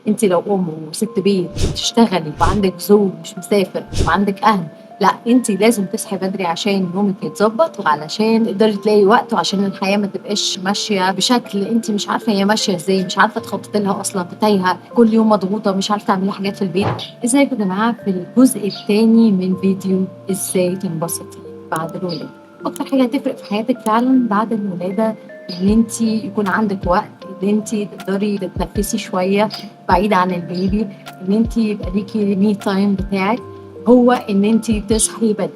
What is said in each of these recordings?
انت لو ام وست بيت بتشتغلي وعندك زوج مش مسافر وعندك اهل، لا انت لازم تصحي بدري عشان يومك يتظبط، وعلشان تقدري تلاقي وقت، وعشان الحياه ما تبقاش ماشيه بشكل انت مش عارفه هي ماشيه ازاي، مش عارفه تخططي لها اصلا، تايهه كل يوم مضغوطه مش عارفه تعملي حاجات في البيت. ازيكم يا جماعه في الجزء الثاني من فيديو ازاي تنبسطي بعد الولاده. اكتر حاجه هتفرق في حياتك فعلا بعد الولاده ان انت يكون عندك وقت، ان انت تقدري تتنفسي شويه بعيد عن البيبي، ان انت يبقى ليكي مي تايم بتاعك، هو ان انت تصحي بدري.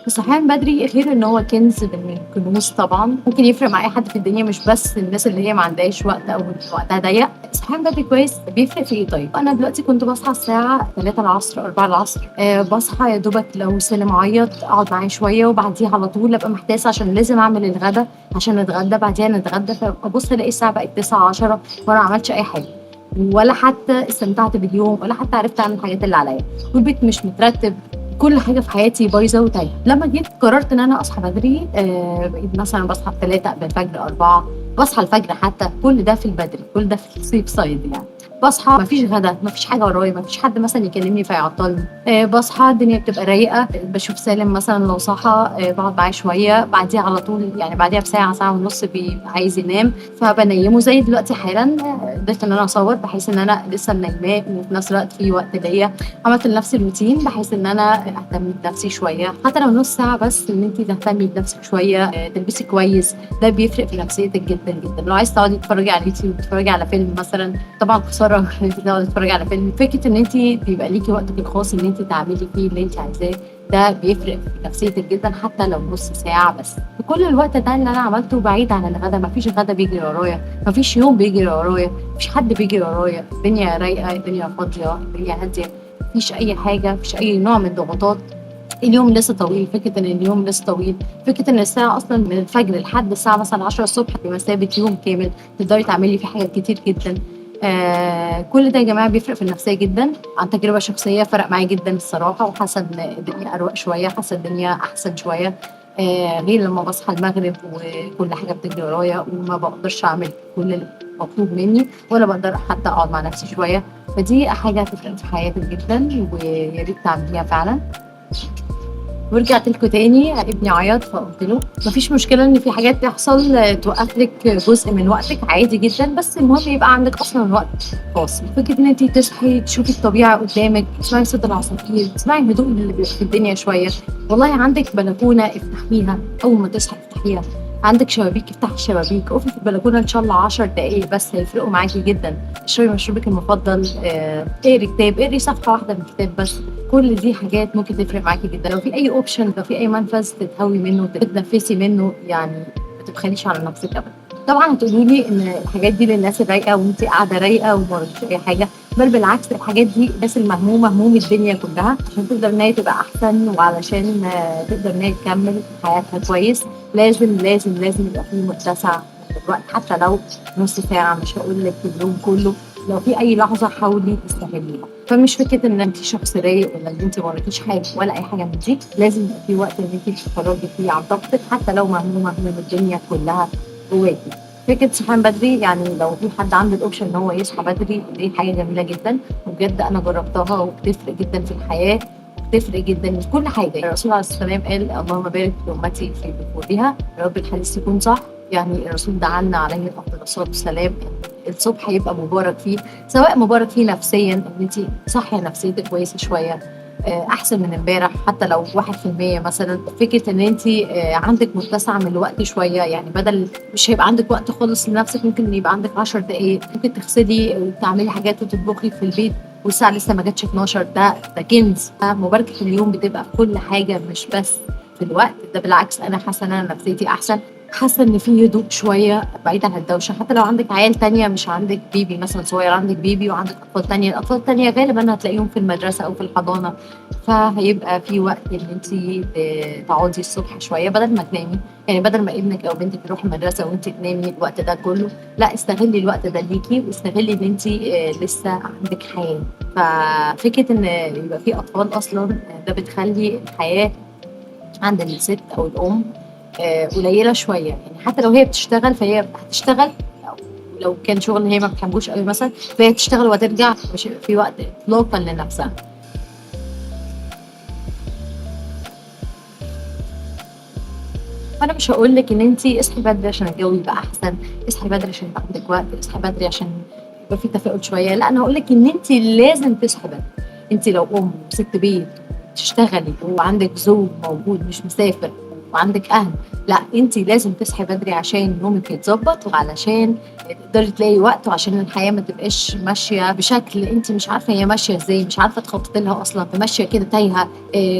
الصحيان بدري غير ان هو كنز من الكنوز، طبعا ممكن يفرق مع اي حد في الدنيا، مش بس الناس اللي هي ما عندهاش وقت او وقتها ضيق. الصحيان بدري كويس بيفرق في ايه؟ طيب انا دلوقتي كنت بصحى الساعه 3 العصر 4 العصر، بصحى يا دوبك لو سلم عيط اقعد معاه شويه، وبعديها على طول ابقى محتاسه عشان لازم اعمل الغدا عشان نتغدى، بعديها نتغدى، فابص الاقي الساعه بقت 9 10 وانا ما عملتش اي حاجه، ولا حتى استمتعت باليوم، ولا حتى عرفت اعمل الحاجات اللي عليا، والبيت مش مترتب، كل حاجه في حياتي بايظه وتايهه. لما جيت قررت ان انا اصحى بدري، بقيت مثلا بصحى 3 قبل الفجر 4، بصحى الفجر حتى، كل ده في البدري، كل ده في السيف سايد يعني. بصحى مفيش غدا، مفيش حاجه ورايا، مفيش حد مثلا يكلمني فيعطلني، بصحى الدنيا بتبقى رايقه، بشوف سالم مثلا لو صحى، بقعد معاه شويه، بعديها على طول يعني بعديها بساعه ساعه ونص بيبقى عايز ينام، فبنيمه زي دلوقتي حالا. قدرت ان انا اصور بحيث ان انا لسه منيماه وفي نفس الوقت في وقت ليا. عملت لنفسي روتين بحيث ان انا اهتم بنفسي شويه، حتى لو نص ساعه بس، ان انت تهتمي بنفسك شويه، تلبسي كويس، ده بيفرق في نفسيتك جدا جدا. لو عايز تقعدي تتفرجي على اليوتيوب، تتفرجي على فيلم مثلا، طبعا خساره ان انت تقعدي تتفرجي على فيلم، فكره ان انت بيبقى ليكي وقتك الخاص ان انت تعملي فيه اللي انت عايزاه، ده بيفرق في نفسيتك جدا حتى لو نص ساعه بس. كل الوقت ده اللي انا عملته بعيد عن الغدا، مفيش غدا بيجري ورايا، مفيش يوم بيجري ورايا، مفيش حد بيجري ورايا، الدنيا رايقه، الدنيا فاضيه، الدنيا هاديه، مفيش اي حاجه، مفيش اي نوع من الضغوطات. اليوم لسه طويل، فكره ان اليوم لسه طويل، فكره ان الساعه اصلا من الفجر لحد الساعه مثلا 10 الصبح بمثابه يوم كامل تقدري تعملي فيه حاجات كتير جدا. كل ده يا جماعه بيفرق في النفسيه جدا. عن تجربه شخصيه فرق معايا جدا الصراحه، وحاسه ان الدنيا اروق شويه، حاسه الدنيا احسن شويه. غير لما بصحى المغرب وكل حاجه بتجري ورايا وما بقدرش اعمل كل المطلوب مني، ولا بقدر حتى اقعد مع نفسي شويه. فدي حاجه هتفرق في حياتك جدا، ويا ريت تعمليها فعلا. ورجعت لكم تاني، ابني عيط فقلت له مفيش مشكله ان في حاجات تحصل توقف لك جزء من وقتك، عادي جدا، بس المهم يبقى عندك اصلا وقت خاص. فكره ان انت تصحي تشوفي الطبيعه قدامك، تسمعي صوت العصافير، تسمعي الهدوء اللي بيبقى في الدنيا شويه. والله عندك بلكونه افتحيها، اول ما تصحي افتحيها. عندك شبابيك افتحي الشبابيك، اقفي في البلكونه ان شاء الله 10 دقائق بس، هيفرقوا معاكي جدا. اشربي مشروبك المفضل، اقري كتاب، اقري صفحه واحده من كتاب بس. كل دي حاجات ممكن تفرق معاكي جدا. لو في اي اوبشن، لو في اي منفذ تتهوي منه تتنفسي منه، يعني ما تبخليش على نفسك ابدا. طبعا هتقولوا لي ان الحاجات دي للناس الرايقه وانت قاعده رايقه وما وراكيش اي حاجه، بل بالعكس الحاجات دي الناس المهمومه هموم الدنيا كلها، عشان تقدر ان هي تبقى احسن، وعلشان تقدر ان هي تكمل حياتها كويس. لازم لازم لازم يبقى في متسع من الوقت، حتى لو نص ساعه، مش هقول لك اليوم كله. لو في اي لحظه حاولي تستغليها. فمش فكره ان انت شخص رايق ولا ان انت ما وراكيش حاجه ولا اي حاجه من دي، لازم يبقى في وقت ان انت تتفرجي فيه عن طاقتك، حتى لو مهمومه من الدنيا كلها جواكي. فكره صحيان بدري، يعني لو في حد عنده الاوبشن ان هو يصحى بدري، دي حاجه جميله جدا، وبجد انا جربتها وبتفرق جدا في الحياه، بتفرق جدا في كل حاجه. الرسول عليه الصلاه والسلام قال اللهم بارك لامتي في بكورها، يا رب الحديث يكون صح. يعني الرسول دعانا عليه افضل الصلاه والسلام الصبح يبقى مبارك فيه، سواء مبارك فيه نفسيا ان انت صاحيه نفسيتك كويسه شويه، احسن من امبارح، حتى لو 1% مثلا. فكره ان انت عندك متسع من الوقت شويه، يعني بدل مش هيبقى عندك وقت خالص لنفسك، ممكن يبقى عندك 10 دقائق، ممكن تغسلي وتعملي حاجات وتطبخي في البيت والساعه لسه ما جاتش 12، ده كنز. مباركه اليوم بتبقى في كل حاجه، مش بس في الوقت ده. بالعكس انا حاسه ان انا نفسيتي احسن، حاسه ان في هدوء شويه بعيد عن الدوشه. حتى لو عندك عيال تانية، مش عندك بيبي مثلا صغير، عندك بيبي وعندك اطفال تانية، الاطفال التانية غالبا هتلاقيهم في المدرسه او في الحضانه، فهيبقى في وقت ان انت تقعدي الصبح شويه بدل ما تنامي. يعني بدل ما ابنك او بنتك يروح المدرسه وانت تنامي الوقت ده كله، لا استغلي الوقت ده ليكي، واستغلي ان انت لسه عندك حياه. ففكره ان يبقى في اطفال اصلا، ده بتخلي الحياه عند الست او الام قليله شويه. يعني حتى لو هي بتشتغل فهي هتشتغل ولو كان شغل هي ما بتحبوش قوي مثلا فهي تشتغل وترجع، مش هيبقى في وقت اطلاقا لنفسها. فانا مش هقول لك ان انت اصحي بدري عشان الجو يبقى احسن، اصحي بدري عشان يبقى عندك وقت، اصحي بدري عشان يبقى في تفاؤل شويه. لا، انا هقول لك ان انت لازم تصحي بدري. انت لو ام وست بيت تشتغلي وعندك زوج موجود مش مسافر وعندك اهل، لا انت لازم تصحي بدري عشان نومك يتظبط وعلشان تقدري تلاقي وقت، وعشان الحياه ما تبقاش ماشيه بشكل انت مش عارفه هي ماشيه ازاي، مش عارفه تخططي لها اصلا، ماشيه كده تايهه.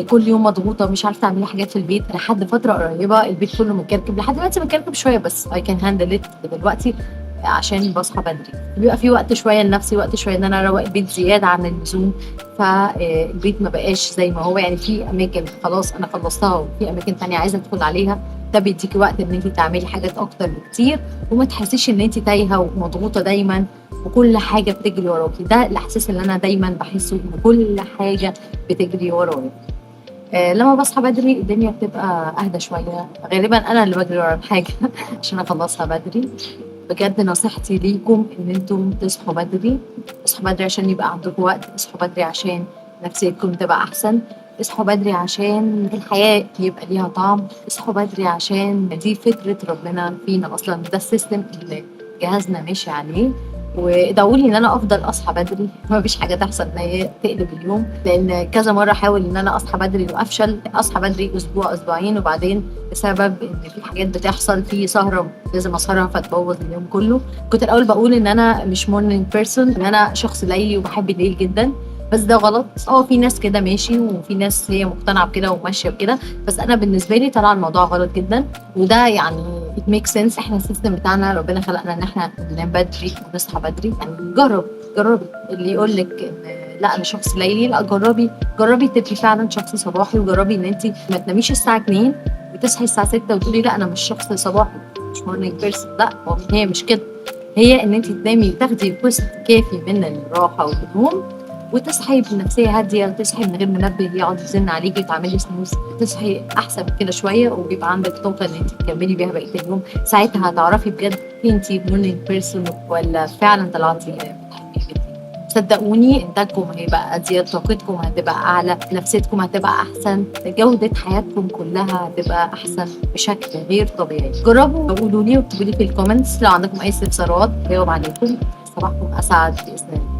كل يوم مضغوطه مش عارفه تعملي حاجات في البيت. لحد فتره قريبه البيت كله متكركب، لحد دلوقتي متكركب شويه بس I can handle it دلوقتي عشان بصحى بدري. بيبقى في وقت شويه لنفسي، وقت شويه ان انا اروق البيت زياده عن اللزوم، فالبيت ما بقاش زي ما هو. يعني في اماكن خلاص انا خلصتها وفي اماكن تانية عايزه ادخل عليها، ده بيديكي وقت ان انت تعملي حاجات اكتر بكتير وما تحسيش ان انت تايهه ومضغوطه دايما وكل حاجه بتجري وراكي. ده الاحساس اللي انا دايما بحسه ان كل حاجه بتجري ورايا. لما بصحى بدري الدنيا بتبقى اهدى شويه، غالبا انا اللي بجري ورا الحاجه عشان اخلصها بدري. بجد نصيحتي ليكم ان انتم تصحوا بدري، اصحوا بدري عشان يبقى عندكم وقت، اصحوا بدري عشان نفسيتكم تبقى احسن، اصحوا بدري عشان الحياة يبقى ليها طعم، اصحوا بدري عشان دي فطرة ربنا فينا اصلا، ده السيستم اللي جهازنا ماشي عليه. وادعوا لي ان انا افضل اصحى بدري ما فيش حاجه تحصل ان هي تقلب اليوم، لان كذا مره احاول ان انا اصحى بدري وافشل. اصحى بدري اسبوع اسبوعين وبعدين بسبب ان في حاجات بتحصل في سهره لازم اسهرها فتبوظ اليوم كله. كنت الاول بقول ان انا مش مورنينج بيرسون، ان انا شخص ليلي وبحب الليل جدا، بس ده غلط. في ناس كده ماشي وفي ناس هي مقتنعه بكده وماشيه بكده، بس انا بالنسبه لي طلع الموضوع غلط جدا. وده يعني it makes sense. احنا السيستم بتاعنا ربنا خلقنا ان احنا ننام بدري ونصحى بدري. يعني جربي اللي يقول لك ان لا انا شخص ليلي، لا جربي تبقي فعلا شخص صباحي، وجربي ان انت ما تناميش الساعه 2 وتصحي الساعه 6 وتقولي لا انا مش شخص صباحي مش مورنينج بيرسون. لا، هي مش كده. هي ان انت تنامي وتاخدي جزء كافي من الراحه والنوم وتصحي بنفسيه هاديه، تصحي من غير منبه يقعد يزن عليكي وتعملي سنوز، تصحي احسن من كده شويه وبيبقى عندك طاقه ان انت تكملي بيها بقيه اليوم. ساعتها هتعرفي بجد انت مورنينج بيرسون ولا فعلا طلعتي بتحبي البيت. صدقوني انتاجكم هيبقى ازيد، طاقتكم هتبقى اعلى، نفسيتكم هتبقى احسن، جوده حياتكم كلها هتبقى احسن بشكل غير طبيعي. جربوا وقولوا لي واكتبوا لي في الكومنتس لو عندكم اي استفسارات جاوب عليكم. صباحكم اسعد باذن الله.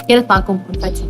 كانت معكم كل فتي.